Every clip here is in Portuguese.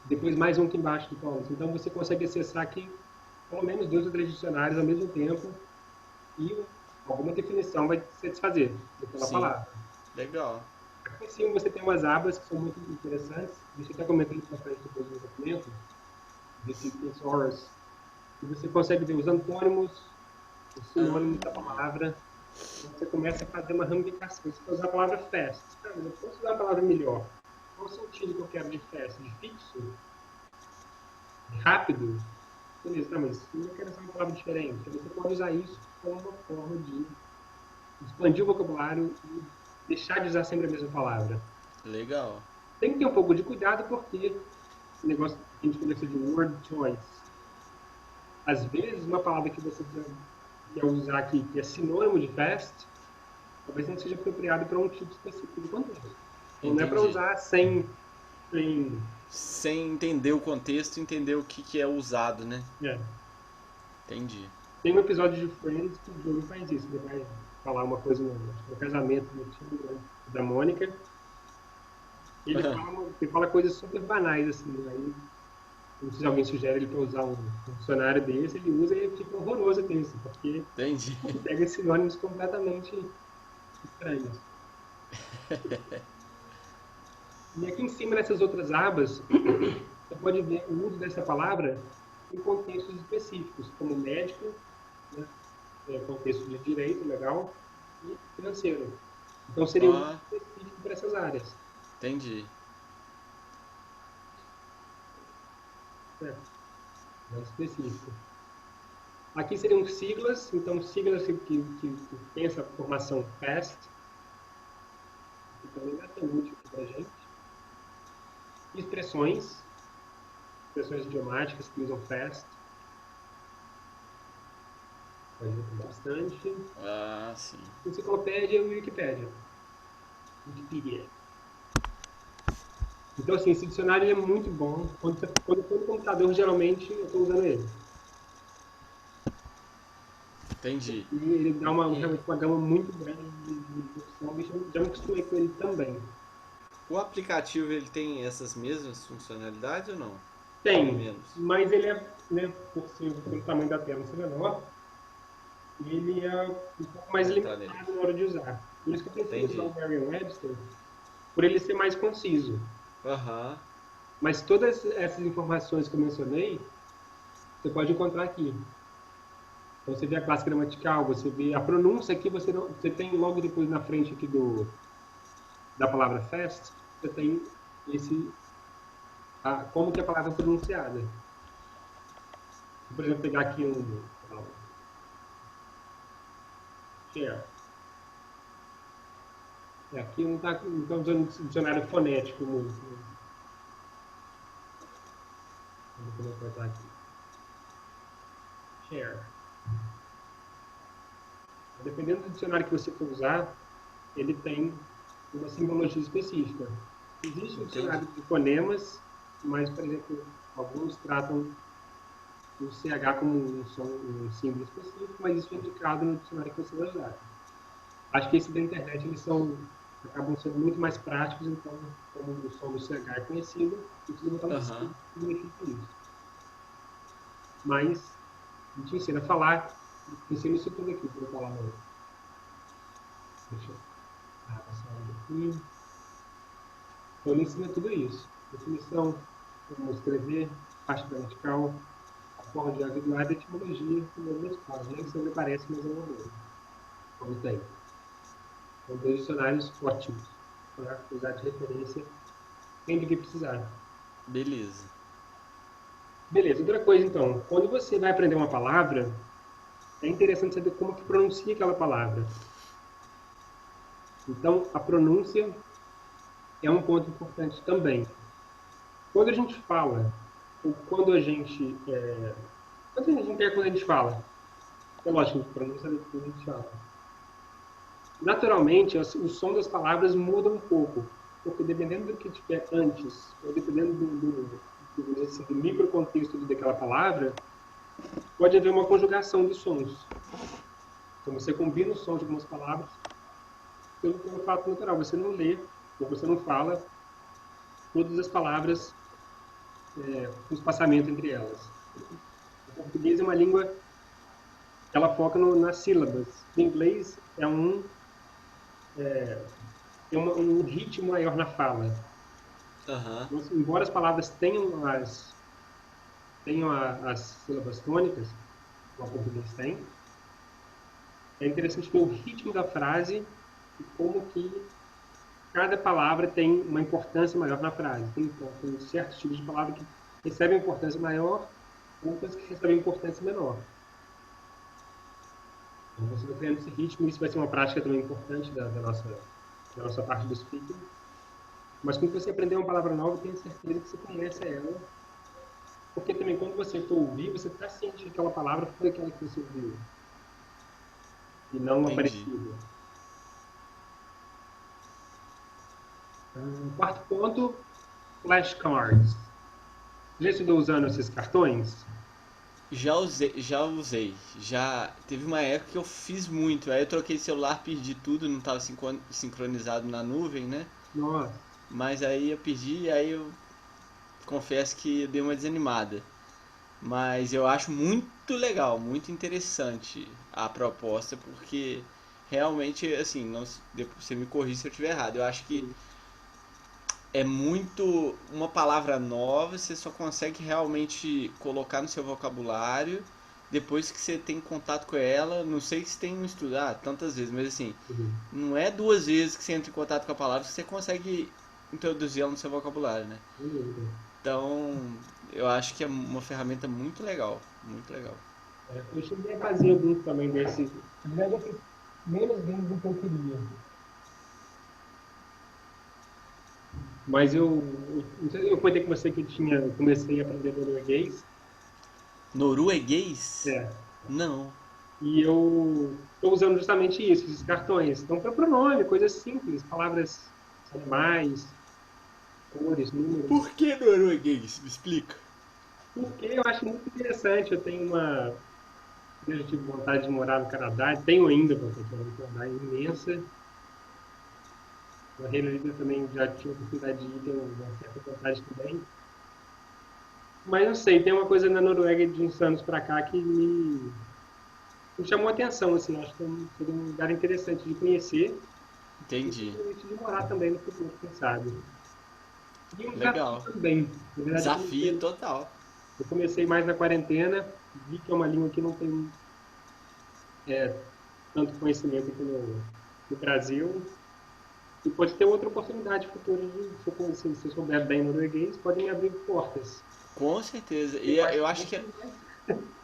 depois mais um aqui embaixo do columns. Então você consegue acessar aqui pelo menos 2 ou 3 dicionários ao mesmo tempo e alguma definição vai se desfazer daquela Sim. palavra. Legal. Aqui em cima você tem umas abas que são muito interessantes. Deixa eu até comentar isso para frente depois do documento, desse thesaurus, que você consegue ver os antônimos, os sinônimos da Ah, palavra. Então você começa a fazer uma ramificação. Você vai usar a palavra fast. Ah, mas eu posso usar uma palavra melhor. Qual o sentido que eu quero de fast? De fixo? De rápido? Beleza, tá, mas eu quero usar uma palavra diferente. Então você pode usar isso como uma forma de expandir o vocabulário e deixar de usar sempre a mesma palavra. legal. Tem que ter um pouco de cuidado porque o negócio que a gente conversa de word choice. Às vezes, uma palavra que você quer usar aqui, que é sinônimo de fast, talvez não seja apropriado para um tipo específico de contexto. Então, não é para Entendi. usar sem Sem entender o contexto, entender o que, que é usado, né? é. Entendi. Tem um episódio de Friends que o Joey faz isso. Ele vai falar uma coisa no casamento do Chandler, da Mônica. Ele fala coisas super banais, assim. Aí, não sei se alguém sugere ele para usar um dicionário desse, ele usa e fica horroroso com isso, porque Entendi. ele pega sinônimos completamente estranhos. E aqui em cima, nessas outras abas, você pode ver o uso dessa palavra em contextos específicos, como médico, né, contexto de direito legal e financeiro. Então, seria um uso Ó, específico para essas áreas. entendi. Né? Mais específico. Aqui seriam siglas, então siglas que tem essa formação FAST, que também vai ser útil para a gente. Expressões, expressões idiomáticas que usam FAST, pode ver bastante. Ah, sim. Enciclopédia e Wikipédia. Wikipedia. Então, assim, esse dicionário é muito bom. Quando eu estou no computador, geralmente eu estou usando ele. Entendi. E ele dá E realmente uma gama muito grande de opções. Já me acostumei com ele também. o aplicativo ele tem essas mesmas funcionalidades ou não? Ou Tem, menos? mas ele é, né, pelo tamanho da tela ser menor, ele é um pouco mais Pra entrar nele. limitado na hora de usar. Por isso que eu prefiro usar Entendi. o Merriam-Webster, por ele ser mais conciso. Aham. Mas todas essas informações que eu mencionei, você pode encontrar aqui. Então você vê a classe gramatical, você vê a pronúncia aqui, você tem logo depois na frente aqui da palavra fast, você tem como que a palavra é pronunciada. Por exemplo, pegar aqui share. Aqui não está usando um dicionário fonético muito. Vamos colocar aqui. Share. Dependendo do dicionário que você for usar, ele tem uma simbologia específica. Existe um Entendi. dicionário de fonemas, mas, por exemplo, alguns tratam o CH como um símbolo específico, mas isso é indicado no dicionário que você vai usar. Acho que esses da internet acabam sendo muito mais práticos, então, como o som do CH é conhecido, não precisa botar um Aham. símbolo que significa isso. Mas a gente ensina a falar, ensina isso tudo aqui, vou falar no. Deixa eu passar aqui. Então, ele ensina tudo isso. Definição, como escrever, parte gramatical, a forma de auxiliar e etimologia, em alguns casos. Nem sempre aparece, mas é uma boa. Como tem. São 2 dicionários ótimos para usar de referência sempre que precisar. Beleza. Beleza, outra coisa então. Quando você vai aprender uma palavra, é interessante saber como que pronuncia aquela palavra. Então, a pronúncia é um ponto importante também. Quando a gente fala, ou quando a gente. Quando a gente quer quando a gente fala? É lógico, pronúncia é quando a gente fala. Naturalmente, o som das palavras muda um pouco, porque dependendo do que tiver antes, ou dependendo do microcontexto daquela palavra, pode haver uma conjugação de sons. Então, você combina o som de algumas palavras pelo fato natural. Você não lê, ou você não fala todas as palavras o espaçamento entre elas. O português é uma língua, ela foca nas sílabas. O inglês tem um ritmo maior na fala. Aham. Então, assim, embora as palavras tenham as sílabas tônicas, como o português tem, é interessante ver o ritmo da frase e como que cada palavra tem uma importância maior na frase. Tem certos tipos de palavra que recebem importância maior, outras que recebem importância menor. Então, você vai criando esse ritmo, isso vai ser uma prática também importante da nossa parte do speaking. Mas quando você aprender uma palavra nova, tenha certeza que você conhece ela. Porque também, quando você for ouvir, você está ciente que aquela palavra foi aquela que você ouviu. E não uma Entendi. parecida. Quarto ponto, flashcards. Já estudou usando esses cartões? Já usei, já usei. Já teve uma época que eu fiz muito. Aí eu troquei de celular, perdi tudo, não estava sincronizado na nuvem, né? Nossa, Mas aí eu perdi, aí eu confesso que eu dei uma desanimada. Mas eu acho muito legal, muito interessante a proposta, porque realmente, assim, não, depois você me corrige se eu estiver errado. Eu acho que sim. é muito uma palavra nova, você só consegue realmente colocar no seu vocabulário depois que você tem contato com ela. Não sei se tem um estudo, tantas vezes, mas assim, Uhum. não é duas vezes que você entra em contato com a palavra que você consegue introduzir ela no seu vocabulário, né? Sem dúvida. Então, eu acho que é uma ferramenta muito legal, muito legal. Eu cheguei a fazer alguns também desses. Na verdade, eu fiz menos deles do que eu queria. Mas eu comentei com você que eu comecei a aprender norueguês. Norueguês? É. Não. E eu estou usando justamente isso, esses cartões. Então, para pronome, coisas simples, palavras, animais, cores, números. Por que norueguês? Me explica. Porque eu acho muito interessante. Eu tive vontade de morar no Canadá, tenho ainda vontade de morar no Canadá, é imensa. No Reino Unido eu também já tive a oportunidade de ir, tenho uma certa vontade também. Mas não sei, tem uma coisa na Noruega de uns anos para cá que me chamou a atenção, assim, acho que seria um lugar interessante de conhecer e Entendi. possivelmente de morar também no futuro, quem sabe. E um desafio Legal. também. Na verdade, Desafio total. eu comecei mais na quarentena, vi que é uma língua que não tem tanto conhecimento aqui no Brasil. E pode ter outra oportunidade futura se eu souber bem norueguês, pode me abrir portas. Com certeza. E Eu acho eu que acho vou que ter mais.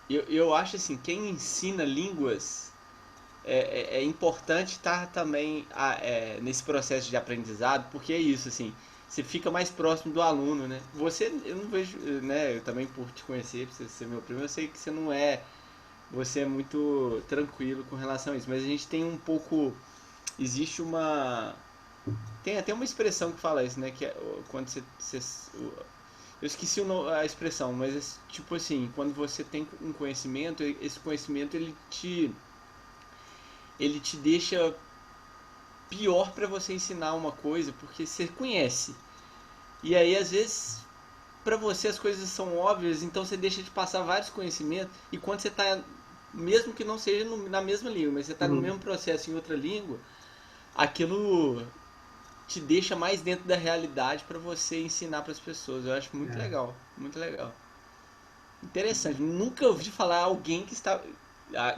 eu acho assim, quem ensina línguas é importante estar também nesse processo de aprendizado, porque é isso, assim, você fica mais próximo do aluno, né? Você, eu não vejo, né? Eu também por te conhecer, por você ser meu primo, eu sei que você é muito tranquilo com relação a isso, mas a gente tem um pouco, existe uma, tem até uma expressão que fala isso, né? Que é quando eu esqueci a expressão, mas tipo assim, quando você tem um conhecimento, esse conhecimento ele te deixa pior para você ensinar uma coisa, porque você conhece. E aí às vezes para você as coisas são óbvias, então você deixa de passar vários conhecimentos e quando você está mesmo que não seja na mesma língua, mas você está no Uhum. mesmo processo em outra língua, aquilo te deixa mais dentro da realidade para você ensinar para as pessoas. Eu acho muito É. legal, muito legal. Interessante. Nunca ouvi falar alguém que está.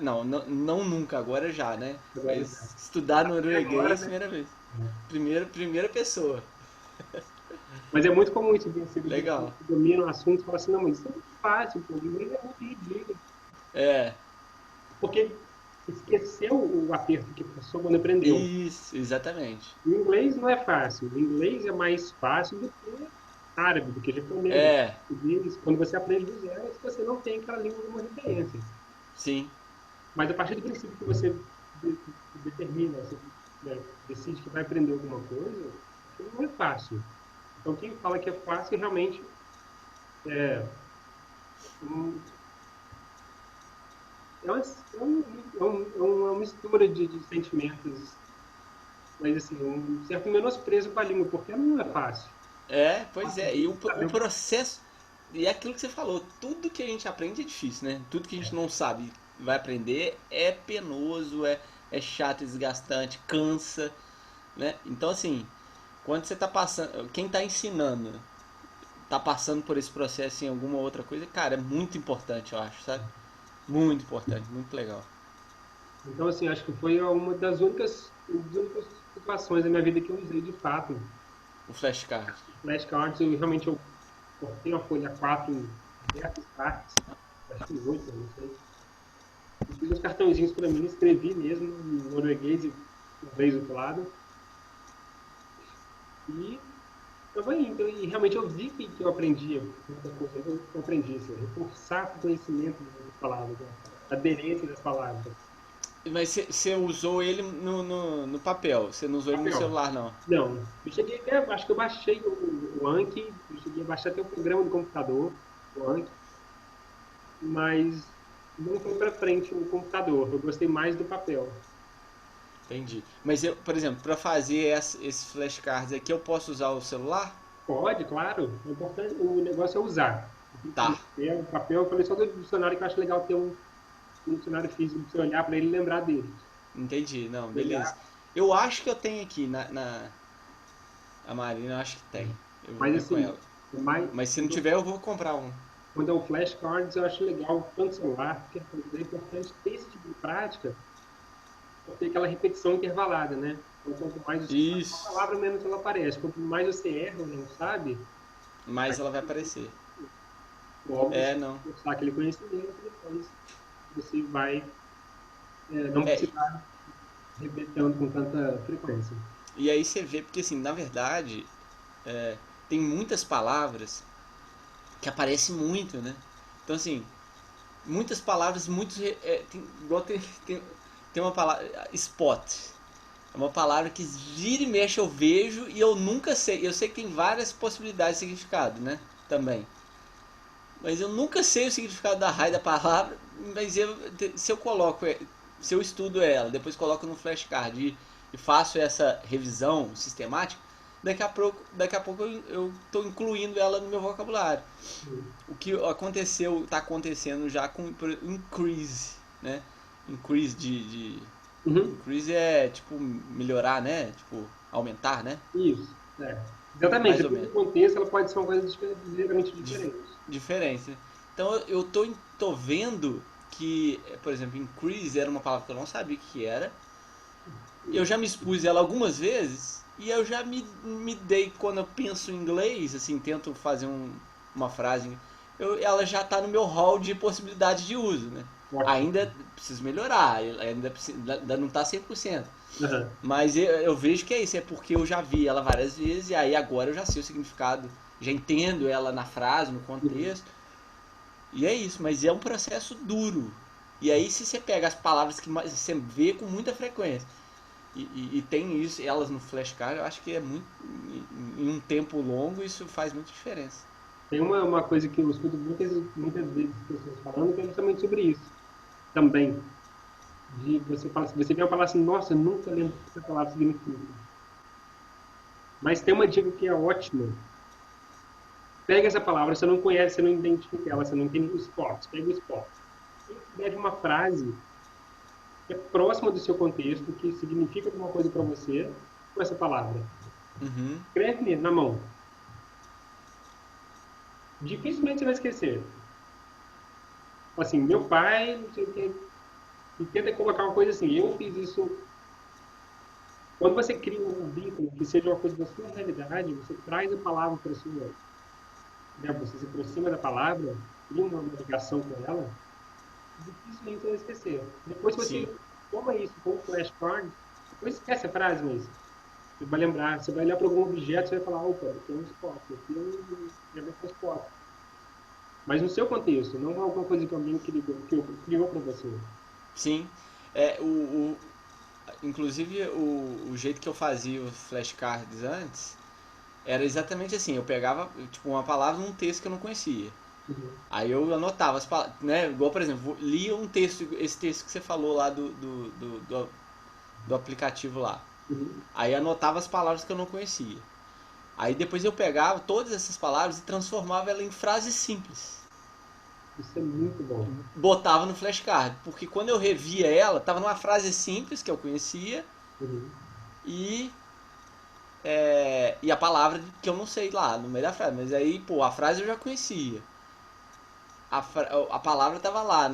Não, não, não nunca, agora já, né? Agora já. Mas estudar Até agora, norueguês, né? primeira vez. É. Primeira pessoa. Mas é muito comum isso, ver pessoas Legal. que dominam o assunto e falam assim, não, mas isso é muito fácil, pô, o inglês é muito ridículo. É, Porque esqueceu o aperto que passou quando aprendeu. isso, exatamente. O inglês não é fácil. O inglês é mais fácil do que árabe, do que japonês, do que É, português. Quando você aprende do zero, é se você não tem aquela língua como referência. sim, Mas a partir do princípio que você determina, você, né, decide que vai aprender alguma coisa, aquilo não é fácil. Então, quem fala que é fácil, realmente um- é uma mistura de sentimentos, mas assim, um certo menosprezo com a língua, porque ela não é fácil. pois é. E Fácil o de saber o que. processo. E é aquilo que você falou, tudo que a gente aprende é difícil, né? Tudo que a gente não sabe vai aprender é penoso, é chato, é desgastante, cansa, né? Então assim, quando você tá passando, quem tá ensinando, tá passando por esse processo em alguma outra coisa, cara, é muito importante, eu acho, sabe? Muito importante, muito legal. Então, assim, acho que foi uma das únicas situações da minha vida que eu usei de fato. O flashcard. Flashcards, eu cortei uma folha A4 em diversas partes, acho que 8, eu não sei. E fiz uns cartõezinhos para mim, escrevi mesmo em norueguês e inglês do outro lado. E eu vou indo. E realmente eu vi que eu aprendia muita coisa. Eu aprendi assim, reforçar o conhecimento das palavras, né? A aderência das palavras. Mas você usou ele no papel, você não usou ele no Papel. celular, não. Não, eu cheguei até, acho que eu baixei o Anki, eu cheguei a baixar até o programa do computador, o Anki, mas não foi para frente o computador. Eu gostei mais do papel. Entendi. Mas eu, por exemplo, para fazer esses flashcards aqui, eu posso usar o celular? Pode, claro. O importante, o negócio é usar. Eu fiz Tá, no papel, eu falei só do dicionário que eu acho legal ter um dicionário físico para você olhar para ele e lembrar dele. entendi. Não, beleza. Pegar. Eu acho que eu tenho aqui a Marina, eu acho que tem. Eu vou Mas ver com assim, ela. o mais, Mas se não tiver, eu vou comprar um. quando é o flashcards, eu acho legal tanto celular, porque é importante ter esse tipo de prática, para ter aquela repetição intervalada, né? Então, quanto mais você faz uma Isso. palavra, menos ela aparece. Quanto mais você erra ou não sabe, Mas mais ela vai aparecer. logo você É, vai não. cursar aquele conhecimento, depois você vai não É, precisar repetir tanto com tanta frequência. e aí você vê, porque assim, na verdade, tem muitas palavras que aparecem muito, né? Então assim, muitas palavras, igual tem uma palavra, spot. É uma palavra que vira e mexe eu vejo e eu nunca sei. Eu sei que tem várias possibilidades de significado, né? Também. Mas eu nunca sei o significado da raio da palavra, mas se eu coloco, se eu estudo ela, depois coloco no flashcard e faço essa revisão sistemática, daqui a pouco eu estou incluindo ela no meu vocabulário. O que aconteceu, está acontecendo já com increase, né? Increase Uhum. increase é tipo melhorar, né? Tipo aumentar, né? Isso, é. Exatamente, Mais ou depende menos. do contexto, ela pode ser uma coisa ligeiramente Dif- diferente. Diferente. Então eu tô vendo que, por exemplo, increase era uma palavra que eu não sabia o que era. Eu já me expus ela algumas vezes e eu já me dei quando eu penso em inglês, assim, tento fazer uma frase, ela já está no meu hall de possibilidades de uso, né? Ótimo. Ainda preciso melhorar, ainda não está 100%. Aham. Mas eu vejo que é isso, é porque eu já vi ela várias vezes e aí agora eu já sei o significado, já entendo ela na frase, no Uhum. contexto. E é isso, mas é um processo duro. E aí se você pega as palavras que você vê com muita frequência e tem isso, elas no flashcard, eu acho que é muito. Em um tempo longo isso faz muita diferença. Tem uma coisa que eu escuto muitas vezes pessoas falando, que é justamente sobre isso também. De você fala, você vê uma palavra assim, nossa, eu nunca lembro o que essa palavra significa. Mas tem uma dica que é ótima. Pega essa palavra, você não conhece, você não identifica ela, você não entende os spots. Pega os spots. E escreve uma frase que é próxima do seu contexto, que significa alguma coisa para você, com essa palavra. Uhum. Escreve mesmo, na mão. Dificilmente você vai esquecer. Assim, meu pai, não sei o que, e tenta colocar uma coisa assim. Eu fiz isso. Quando você cria um vínculo que seja uma coisa da sua realidade, você traz a palavra para sua, né? Você se aproxima da palavra, cria uma ligação com ela, dificilmente você vai esquecer. Depois, se Sim. você toma isso com o flashcard, depois esquece a frase, mas você vai lembrar, você vai olhar para algum objeto, você vai falar, opa, aqui é um spot, aqui é um spot. Mas no seu contexto, não alguma coisa que alguém criou para você. Sim. Inclusive o jeito que eu fazia os flashcards antes era exatamente assim, eu pegava tipo uma palavra num texto que eu não conhecia. Uhum. Aí eu anotava as palavras, né? Igual, por exemplo, lia um texto, esse texto que você falou lá do aplicativo lá. Uhum. Aí anotava as palavras que eu não conhecia. Aí depois eu pegava todas essas palavras e transformava ela em frases simples. Isso é muito bom. Botava no flashcard, porque quando eu revia ela, tava numa frase simples que eu conhecia Uhum. e e a palavra que eu não sei lá no meio da frase, mas aí, pô, a frase eu já conhecia. A palavra tava lá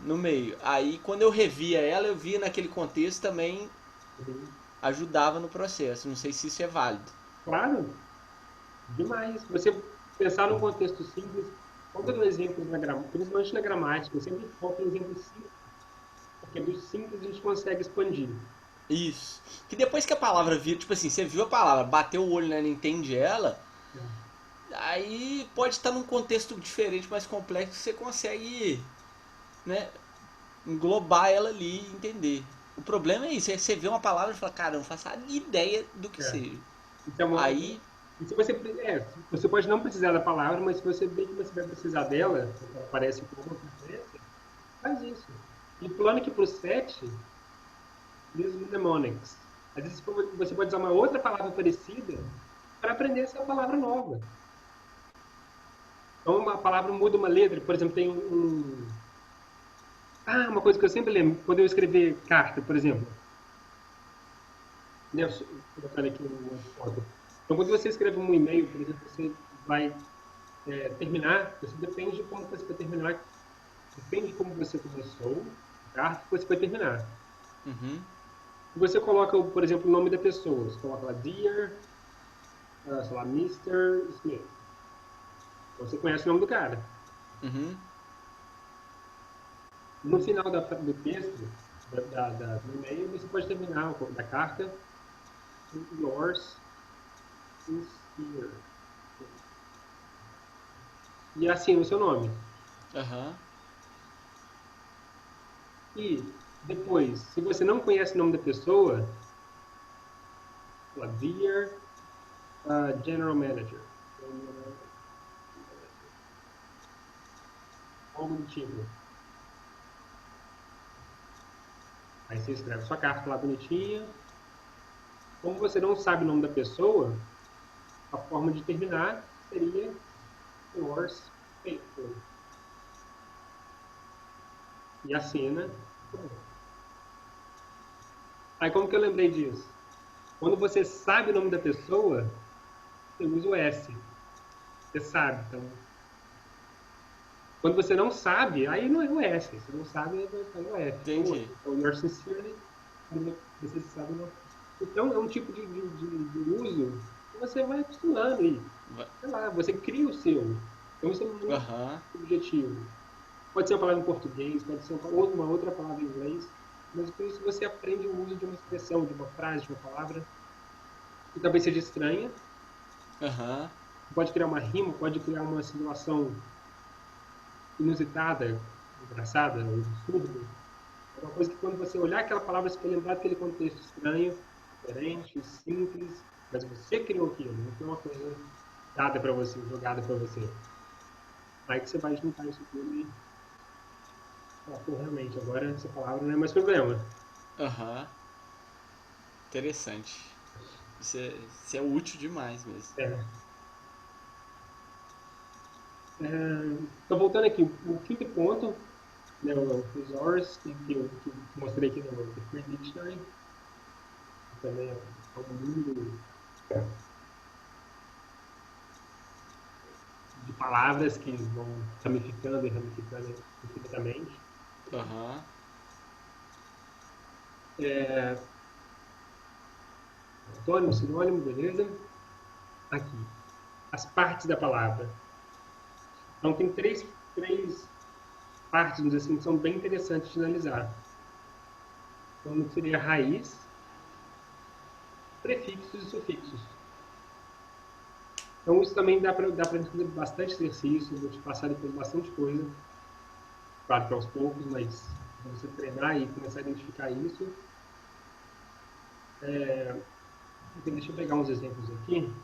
no meio. Aí quando eu revia ela, eu via naquele contexto também Uhum. ajudava no processo. Não sei se isso é válido. Claro, demais. Você pensar num contexto simples, quando eu dou exemplos na gramática, principalmente na gramática, eu sempre foco em exemplos simples, porque dos simples a gente consegue expandir. Isso. Que depois que a palavra vira, tipo assim, você viu a palavra, bateu o olho nela, entende ela, É. aí pode estar num contexto diferente, mais complexo, que você consegue, né, englobar ela ali e entender. O problema é isso, é você vê uma palavra e fala, cara, eu não faço a ideia do que É. seja. Então, Aí, e se você, você pode não precisar da palavra, mas se você vê que você vai precisar dela, porque ela aparece com alguma frequência, faz isso. E pulando aqui para o 7, diz mnemonics. Às vezes você pode usar uma outra palavra parecida para aprender essa palavra nova. Então, uma palavra muda uma letra. Por exemplo, tem Ah, uma coisa que eu sempre lembro, quando eu escrever carta, por exemplo. Né, colocando aqui uma foto. Então, quando você escreve um e-mail, por exemplo, você vai terminar, você depende de como você vai terminar, depende de como você começou a carta, que você vai terminar. uhum, E você coloca, por exemplo, o nome da pessoa. Você coloca lá, Dear, sei lá, Mr. Smith. Então, você conhece o nome do cara. uhum, No final do texto, do e-mail, você pode terminar da carta, yours sincere. E assim o seu nome. aham, E depois, se você não conhece o nome da pessoa, fala, Dear General Manager. Algo do tipo. Aí você escreve sua carta lá bonitinha. Como você não sabe o nome da pessoa, a forma de terminar seria yours faithfully. E assina. Aí como que eu lembrei disso? Quando você sabe o nome da pessoa, você usa o S. Você sabe. Então, quando você não sabe, aí não é o S. Você não sabe, aí é o F. entendi. Então, your sincerely, quando você sabe o nome. Então, é um tipo de uso que você vai acostumando e, sei lá, você cria o seu. Então, isso é muito Aham, subjetivo. Pode ser uma palavra em português, pode ser uma outra palavra em inglês, mas com isso você aprende o uso de uma expressão, de uma frase, de uma palavra, que talvez seja estranha. aham, Pode criar uma rima, pode criar uma situação inusitada, engraçada, ou absurda. É uma coisa que quando você olhar aquela palavra, você vai lembrar daquele contexto estranho, diferente, simples, mas você criou aquilo, não foi uma coisa dada para você, jogada para você. Aí que você vai juntar isso tudo e falar, pô, realmente, agora essa palavra não é mais problema. aham. Interessante. Isso é útil demais mesmo. É. Então, voltando aqui, o quinto ponto, né, o resource que eu mostrei aqui no Free Dictionary, que também é um mundo de palavras que vão ramificando e ramificando infinitamente. Aham, Antônimo, sinônimo, beleza? Aqui, as partes da palavra. Então, tem três partes, vamos dizer assim, que são bem interessantes de analisar. Então, seria raiz, prefixos e sufixos. Então, isso também dá para fazer bastante exercício, vou te passar depois bastante coisa, claro que aos poucos, mas para você treinar e começar a identificar isso. Então, deixa eu pegar uns exemplos aqui.